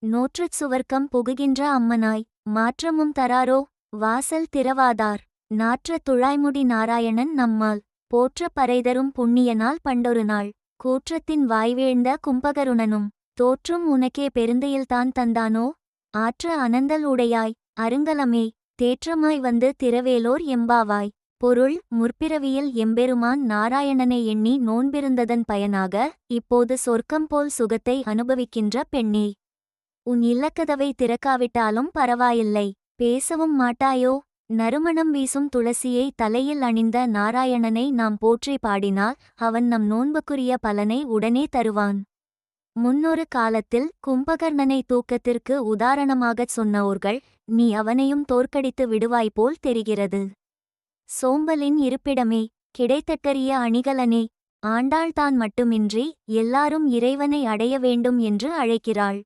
நோற்றுச் சுவர்க்கம் புகுகின்ற அம்மனாய் மாற்றமும் தராரோ வாசல் திறவாதார். நாற்ற துழாய்முடி நாராயணன் நம்மால் போற்ற பறைதரும் புண்ணியனால் பண்டொருநாள். கூற்றத்தின் வாய்வீழ்ந்த கும்பகருணனும் தோற்றும் உனக்கே பெருந்தையில்தான் தந்தானோ. ஆற்ற அனந்தல் உடையாய் அருங்கலமே தேற்றமாய் வந்து திரவேலோர் எம்பாவாய். பொருள் முற்பிறவியில் எம்பெருமான் நாராயணனை எண்ணி நோன்பிருந்ததன் பயனாக இப்போது சொர்க்கம் போல் சுகத்தை அனுபவிக்கின்ற பெண்ணே. உன் இல்லக்கதவை திறக்காவிட்டாலும் பரவாயில்லை, பேசவும் மாட்டாயோ. நறுமணம் வீசும் துளசியை தலையில் அணிந்த நாராயணனை நாம் போற்றி பாடினால் அவன் நம் நோன்புக்குரிய பலனை உடனே தருவான். முன்னொரு காலத்தில் கும்பகர்ணனை தூக்கத்திற்கு உதாரணமாகச் சொன்னோர்கள் நீ அவனையும் தோற்கடித்து விடுவாய்போல் தெரிகிறது. சோம்பலின் இருப்பிடமே கிடைத்தற்கரிய அணிகலனே. ஆண்டாள் தான் மட்டுமின்றி எல்லாரும் இறைவனை அடைய வேண்டும் என்று அழைக்கிறாள்.